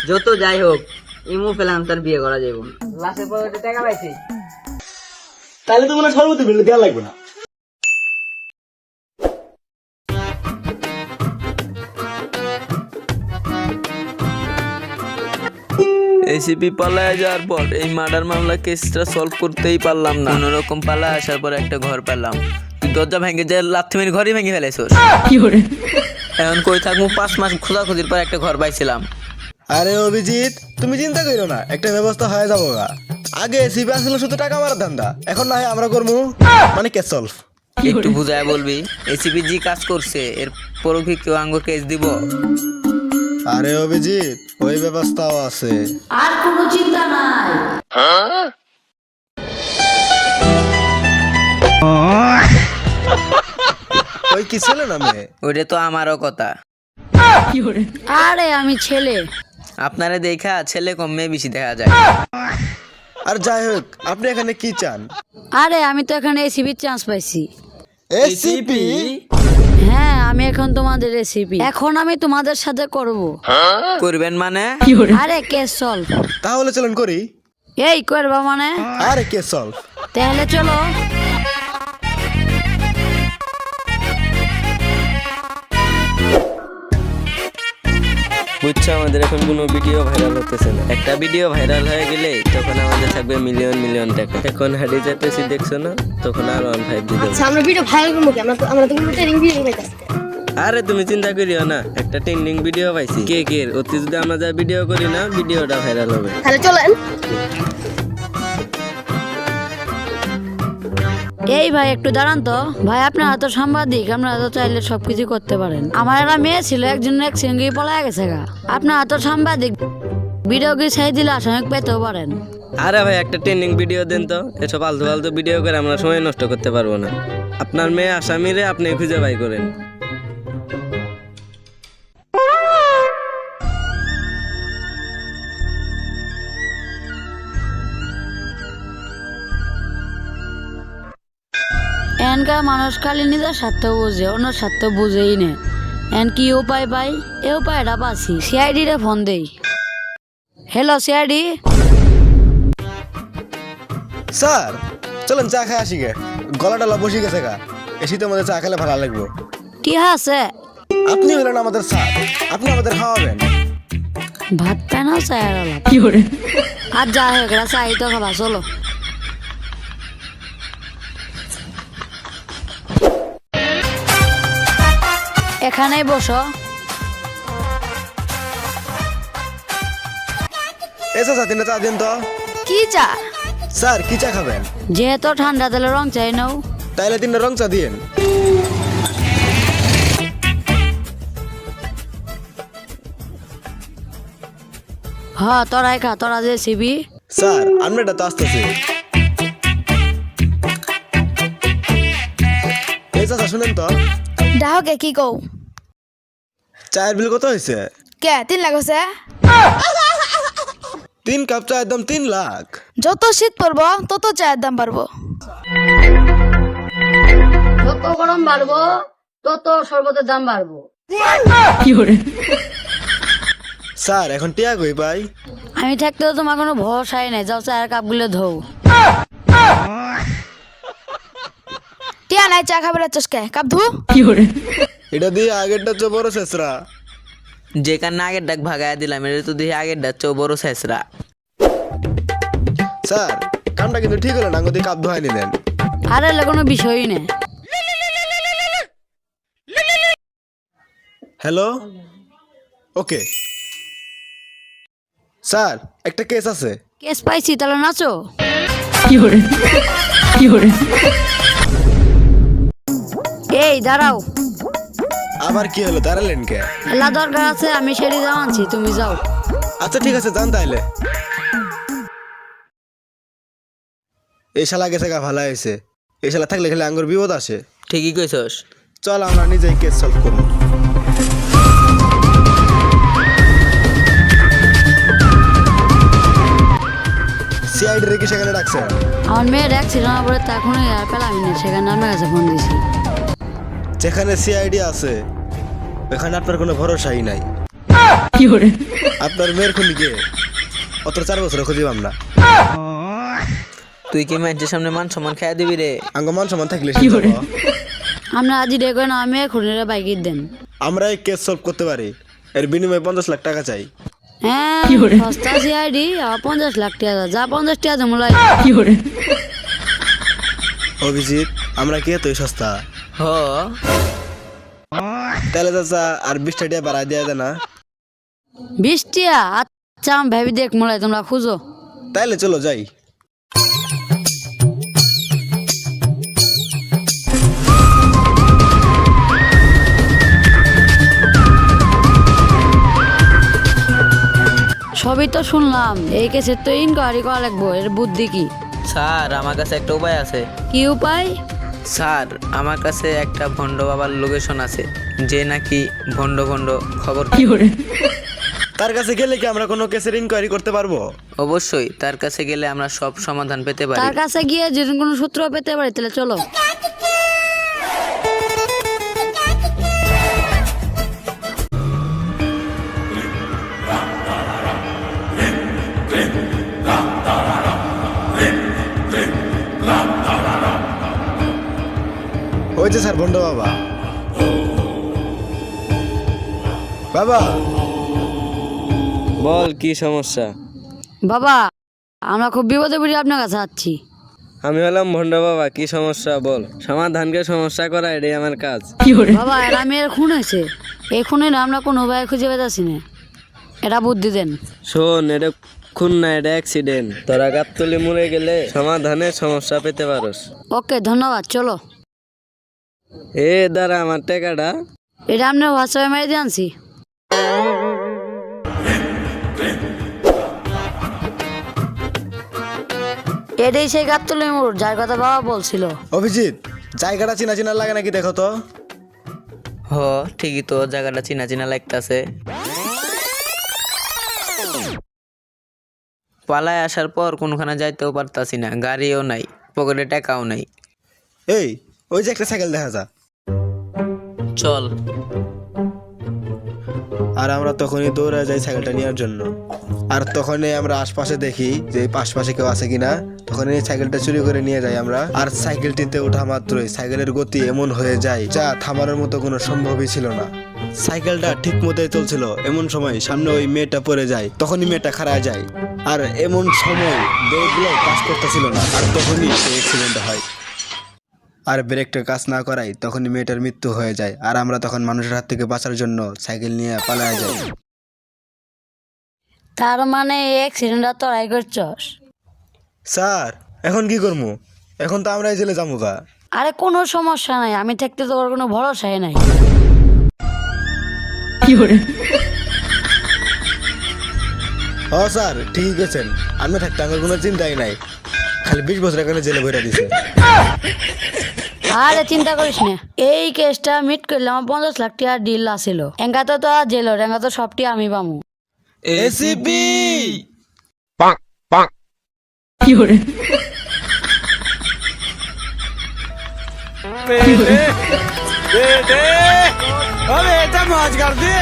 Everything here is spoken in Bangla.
যত যাই হোক ইমু পেলাম তার বিয়ে করা যাইব লাশের পর টাকা পাইছি তাহলে তো মনে হয় সর্বতি বিল দেওয়া লাগবে না। এসিপি পালায় যাওয়ার পর এই মার্ডার মামলা কেসটা সলভ করতেই পারলাম না। কোনোরকম পালা আসার পর একটা ঘর পেলাম। তুই দরজা ভেঙে যায় লাথি মেরে ঘরই ভেঙে ফেলেছিস। এখন কই থাকবো 5 মাস খোঁজাখুঁজির পর একটা ঘর পাইছিলাম। আরে অভিজিৎ, তুমি চিন্তা করো না, একটা ব্যবস্থা হয়ে যাবো গা। আগে এসিপি আসলে শুধু টাকা মারার ধান্দা, এখন না হয় আমরা করবো, মানে কেস সলভ। একটু বুঝায় বলবি এসিপি জি কাজ করছে এর পরও কি কেউ আঙ্গ কেস দিব? আরে অভিজিৎ, ওই ব্যবস্থাও আছে। আর কোনো চিন্তা নাই। ওই কি ছেলে না মেয়ে? ওইটা তো আমারও কথা। আরে আমি ছেলে। আপনারা দেখা ছেলে কম মেয়ে বেশি দেখা যায়। আর যাই হোক, আপনি এখানে কি চান? আরে আমি তো এখানে এসিপির চান্স পাইছি। এসিপি? হ্যাঁ, আমি এখন তোমাদের এসিপি। এখন আমি তোমাদের সাথে করব। করবেন মানে? আরে কেস সলভ। তাহলে চলুন করি। এই করবা মানে? আরে কেস সলভ। তাহলে চলো। বুঝছো, আমাদের এখন কোনো ভিডিও ভাইরাল হতেছে না। একটা ভিডিও ভাইরাল হয়ে গেলে তখন আমাদের থাকবে মিলিয়ন মিলিয়ন টাকা। এখন হারিয়ে যেতেছি দেখছো না, তখন আর 1.5 দিয়ে দেবো। আমরা ভিডিও ভাইরাল করবো কি? আমরা তো ট্রেনিং ভিডিও পাইতাছি। আরে তুমি চিন্তা করিও না, একটা ট্রেন্ডিং ভিডিও পাইছি। কে কে অতি যদি আমরা যা ভিডিও করি না, ভিডিওটা ভাইরাল হবে। তাহলে চলেন। এই ভাই একটু দাঁড়ান তো। ভাই আপনারা তো সাংবাদিক, আপনারা তো চাইলে সবকিছু করতে পারেন। আমার একটা মেয়ে ছিল, একজন একসঙ্গেই পলায় গেছে গা। আপনারা তো সাংবাদিক, ভিডিও কি চাই দিলে আসামি পেতেও পারেন। আরে ভাই একটা ট্রেন্ডিং ভিডিও দেন তো। এসব ফালতু ফালতু ভিডিও করে আমরা সময় নষ্ট করতে পারবো না। আপনার মেয়ে আসামিরে আপনি খুঁজে বাই করেন। এনকার মানুষ খালি নিজের স্বার্থ বুঝে, অন্য স্বার্থ বুঝেই নে। এন কি উপায় পাই? এ উপায়টা পাচ্ছি, সিআইডি রে ফোন দেই। Hello CID. স্যার চলেন চা খাই আসি গে। গলা টলা বসে গেছে গা, এসি তো আমাদের চা খেলে ভালো লাগবো। ঠিক আছে। আপনি হলেন আমাদের স্যার, আপনি আমাদের খাওয়াবেন। ভাত পানাও চাই আর আর যা হোক চাই তো খাবা, চলো। এখানেই বসো। এসে চা তিনটা চা দিন তো। কি চা? স্যার কি চা খাবেন? যেহেতু ঠান্ডা তেলে রং চাই নাও। তাইলে তিনটা রং চা দিন। হ্যাঁ তোরাই খা, তোরা যে সিবি। স্যার আমরা তো আসতেছি। এই চাচা শুনেন তো, ডাহকে কি কও? চায়ের বিল কত হয়েছে? কে 3 লাখ হচ্ছে? 3 কাপ চায়ের দাম 3 লাখ। যত শীত পড়বো তত চায়ের দাম বাড়বো। যত গরম বাড়বো তত শরবতের দাম বাড়বো। স্যার এখন টিয়া কই পাই? আমি থাকতেও তোমার কোনো ভরসাই নাই। যাও চায়ের কাপগুলো ধোও। টিয়া নাই, চা খাবে চসকে কাপ ধু। এটা দিয়ে আগেরটা চেয়ে বড় শেষরা। যেখানে আগের ডাক ভাগায় দিলাম, এটা তো দিয়ে আগের ডাক চৌ বড় শেষরা। স্যার কামটা কিন্তু ঠিক হলো না, আঙ্গুল দিয়ে কাপ ধোয়াই নিলেন। আর এলে কোনো বিষয়ই নেই। হ্যালো, ওকে স্যার একটা কেস আছে। কেস পাইছি, তাহলে নাচো। এই দাঁড়াও। আবার কি হলো, দাঁড়ালেন কে? এলা দরকার আছে, আমি সেটি জানাচ্ছি, তুমি যাও। আচ্ছা ঠিক আছে, যান তাইলে। এই শালা গেছে গা, ভালো হয়েছে। এই শালা থাকলে খেলে আঙ্গুর বিপদ আসে। ঠিকই কইছস। চল আমরা নিজেই কেস সলভ করবো। সিআইডি রে কি সেখানে ডাকছেন? আমার মেয়ের অ্যাক্সিডেন্ট হওয়ার পরে তখনই আর পেলামই না, সেখানে আমার কাছে ফোন দিয়েছি। যেখানে সিআইডি আছে ওখানে আপনার কোনো ভরসাই নাই। আপনার মেয়ের খুনিকে অত 4 বছর খুঁজিবাম না। তুই কি মানুষের সামনে মান সম্মান খাইয়া দিবি রে? আঙ্গমান সমান থাকলে সে যাবো। আমরা আজই ডেকে না আমি খুনিরা বাইক দেন। আমরা এই কেস সলভ করতে পারি, এর বিনিময়ে 50 লাখ টাকা চাই। হ্যাঁ সস্তা সিআইডি 50 লাখ টাকা যা 50 টাকা জমলাই। অভিজিৎ আমরা কি এতই সস্তা? হ তাহলে চাচা আর 20 টাকা বাড়াই দেওয়া যায় না? 20 টাকা? আচ্ছা আমি ভাবি দেখ মোলাই তোমরা খুঁজো। তাইলে চলো যাই। সবই তো শুনলাম, এই কেসের তো ইনকোয়ারি করা লাগবো, এর বুদ্ধি কি? স্যার আমার কাছে একটা উপায় আছে। কি উপায়? স্যার আমার কাছে একটা ভণ্ড বাবার লোকেশন আছে, যে নাকি ভণ্ড ভণ্ড খবর। তার কাছে গেলে কি আমরা কোনো কেসের ইনকোয়ারি করতে পারবো? অবশ্যই তার কাছে গেলে আমরা সব সমাধান পেতে পারি। তার কাছে গিয়ে যদি কোনো সূত্র পেতে পারি তাহলে চলো। ওই যে স্যার ভন্ড বাবা। বাবা বল কি সমস্যা? বাবা আমরা খুব বিপদে পড়ে আপনার কাছে আসছি। আমি হলাম ভণ্ড বাবা, কি সমস্যা বল। সমাধানকে সমস্যা করা এটাই আমার কাজ। বাবা এরা মেয়ের খুন হয়েছে, এই খুনের আমরা কোনো উপায় খুঁজে পেতেছি না, এটা বুদ্ধি দেন। শোন, এটা খুন না, এটা অ্যাক্সিডেন্ট। তোরা গাবতলি মরে গেলে সমাধানের সমস্যা পেতে পারস। ওকে ধন্যবাদ, চলো। এ দাঁড়া, আমার টাকাটা। এটা আপনার হোয়াটসঅ্যাপে মেরে দিয়ে আনছি। এটাই সেই গাবতলি মোড় যার কথা বাবা বলছিল। অভিজিৎ জায়গাটা চিনা চিনা লাগে নাকি দেখো তো। হ ঠিকই তো, জায়গাটা চিনা চিনা লাগতাছে। পালায় আসার পর কোনখানে যাইতেও পারতাছি না, গাড়িও নাই, পকেটে টাকাও নাই। এই ওই যে একটা সাইকেল দেখা যা। চল। আর আমরা তখনই দৌড়ে যাই সাইকেলটা নেওয়ার জন্য। আর তখনই আমরা আশপাশে দেখি যে আশপাশে কেউ আছে কিনা, তখন এই সাইকেলটা চুরি করে নিয়ে যাই আমরা। আর সাইকেলটিতে ওঠা মাত্রই সাইকেলের গতি এমন হয়ে যায় যা থামানোর মতো কোনো সম্ভবই ছিল না। সাইকেলটা ঠিক মতোই চলছিল, এমন সময় সামনে ওই মেয়েটা পড়ে যায়, তখনই মেয়েটা খাড়া যায়। আর এমন সময় ব্রেকগুলো কাজ করতেছিল না, আর তখনই অ্যাক্সিডেন্ট হয়। আর ব্রেকটা কাজ না করায় তখনই মেয়েটার মৃত্যু হয়ে যায়। আর আমরা তখন মানুষের হাত থেকে বাঁচার জন্য সাইকেল নিয়ে পালায় যাই। তার মানে অ্যাক্সিডেন্টটা তোরাই করছস? স্যার এখন কি করবো? এখন তো আমরা এই জেলে যাবো গা। আরে কোনো সমস্যা নাই, আমি থাকতে তোর কোনো ভরসাই নাই। ও স্যার ঠিকই গেছেন, আমি থাকতে আমার কোনো চিন্তাই নাই, খালি 20 বছর এখানে জেলে ভরে দিছে। আরে চিন্তা করিস না, এই কেসটা মিট করলে আমার 50 লাখ টাকার ডিল আসিল। এঙ্গাতে তো আর জেল, এঙ্গাতে সবটি আমি পামু। এসিপি अबे बेटा मौज कर दे।